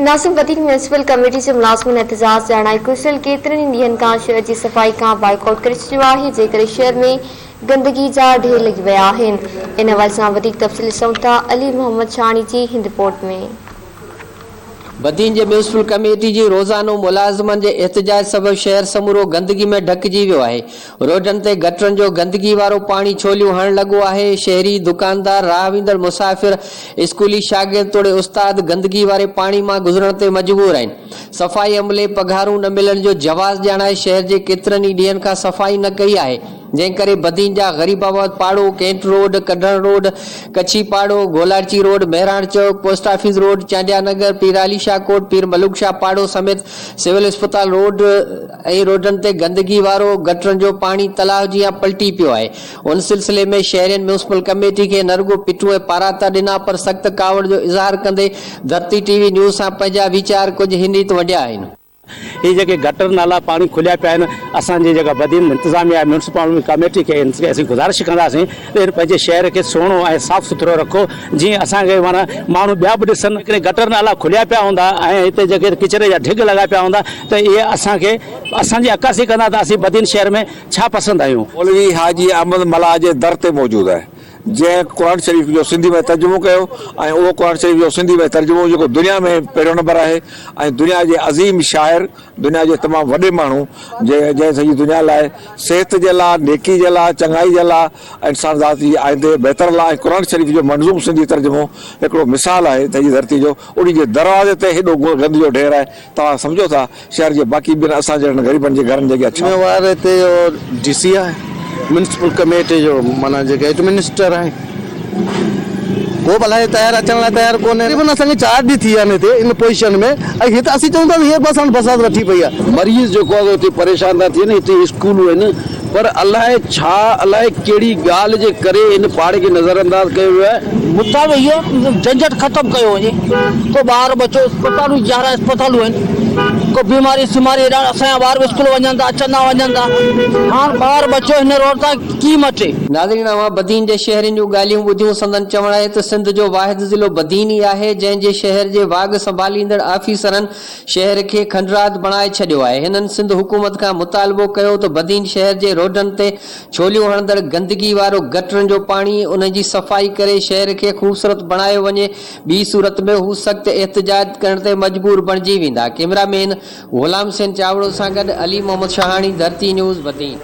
नासिम वधीक municipal committee जे मुलाज़िमनि एहतजाज ॼाणाई कुशल केतिरनि ॾींहंनि खां शहर जी सफ़ाई खां बाइकआउट करे छॾियो आहे, जेकरे शहर में गंदगी जा ढेर लॻी विया आहिनि। इन हवाले सां वधीक तफ़सील ॾिसूं था अली मोहम्मद शाहानी जी हिन रिपोर्ट में। बदीन जे म्यूनिसिपल कमेटी जी रोज़ानो मुलाज़िमनि जे एहतजाज सबबि शहर समूरो गंदगी में ढकिजी वियो आहे। रोडनि ते गटरनि जो गंदगी वारो पाणी छोलियूं हणण लॻो आहे। शहरी दुकानदार, राहवींदड़ मुसाफ़िर, स्कूली शागिर्द तोड़े उस्ताद गंदगी वारे पाणी मां गुज़रण ते मजबूर आहिनि। सफ़ाई अमले पघारूं न मिलण जो जवाज़ ॼाणाए शहर जे केतिरनि ई ॾींहंनि खां सफ़ाई न कई आहे, जंहिं करे बदीन जा गरीबाबाद पाड़ो, cantt road, Kadhan road, Kachhi पाड़ो, Golarchi road, Mehran Chowk, post office road, Chandia Nagar, Pir Ali Shah कोट, पीर मलूक शाह पाड़ो समेत सिविल अस्पताल रोड ऐं रोडनि ते गंदगी वारो गटरनि जो पाणी तलाउ जियां पलटी पियो आहे। उन सिलसिले में शहरियुनि म्यूनिसिपल कमेटी खे न रुगो पिटूं ऐं पाराता ॾिना, पर सख़्त कावड़ जो इज़हार कंदे धरती टीवी न्यूज़ सां पंहिंजा वीचार कुझु हिन रीति वंडिया आहिनि। ये जेके गटर नाला पानी खुलिया पिया आहिनि, असांजी जेका बदीन इंतज़ामिया म्यूनिसिपल कमेटी खे असीं गुज़ारिश कंदासीं त पंहिंजे शहर खे सुहिणो ऐं साफ़ सुथरो रखो, जीअं असांखे माना माण्हू ॿिया बि ॾिसनि। हिकिड़े गटर नाला खुलिया पिया हूंदा ऐं हिते जेके किचिरे जा ढिग लॻा पिया हूंदा त इहे असांखे असांजी अक्कासी कंदा त असीं बदीन शहर में छा पसंदि आहियूं। मौलवी हाजी अहमद मल्हा जे दर ते मौजूदु आहे, जंहिं क़ुरान शरीफ़ जो सिंधी में तर्जुमो कयो ऐं उहो क़ुरान शरीफ़ जो सिंधी में तर्जुमो जेको दुनिया में पहिरियों नंबर आहे ऐं दुनिया जे अज़ीम शाइर, दुनिया जे तमामु वॾे माण्हू जंहिं सॼी दुनिया लाइ सिहत जे लाइ, नेकी जे लाइ, चङाई जे लाइ, इंसान ज़ाती आइंदे बहितर लाइ ऐं क़ुरान शरीफ़ जो मंज़ूम सिंधी तर्जुमो हिकिड़ो मिसाल आहे सॼी धरती जो। उन जे दरवाज़े ते हेॾो गंद जो ढेर आहे, तव्हां सम्झो था शहर जे बाक़ी ॿियनि असां जहिड़नि ग़रीबनि जे घरनि जे अॻियां DC आहे म्यूनिसिपल कमेटी जो, माना जेके एडमिनिस्टर आहे को भला तयारु अचण लाइ तयारु कोन्हे। असांखे 4 ॾींहं थी विया आहिनि हिते इन पोजीशन में, ऐं हिते असीं चऊं था हीअ बस हाणे बरसाति वठी पई आहे। मरीज़ जेको आहे हुते परेशान था थियनि। हिते स्कूलूं आहिनि, पर अलाए छा अलाए कहिड़ी ॻाल्हि जे करे इन पाड़े खे नज़रअंदाज कयो वियो आहे। मुद्दा में इहो झंझट ख़तमु कयो वञे। को ॿार बचो अस्पतालूं 11 अस्पतालूं आहिनि, को बीमारी सिमारी असांजा ॿार बि स्कूल वञनि था, अचनि था वञनि था। हाणे ॿार बचो हिन रोड तां की मटे। नाज़रीन, अवां बदीन जे शहरियुनि जूं ॻाल्हियूं ॿुधियूं। संदन चवण आहे त सिंध जो वाहिद ज़िलो बदीन ई आहे, जंहिं जे शहर जे वाघ संभालींदड़ आफ़ीसरनि शहर खे खंडरात बणाए छॾियो आहे। हिननि सिंध हुकूमत खां मुतालबो कयो त बदीन शहर जे रोडनि ते छोलियूं हणंदड़ गंदगी वारो गटरनि जो पाणी उन जी सफ़ाई करे शहर खे ख़ूबसूरत बणायो वञे। ॿी सूरत में हू सख़्त एहतजाज करण ते मजबूर बणिजी वेंदा। कैमरामैन गुलाम हुसैन चावड़ो सां गॾु अली मोहम्मद शाहानी, धरती न्यूज़ बदीन।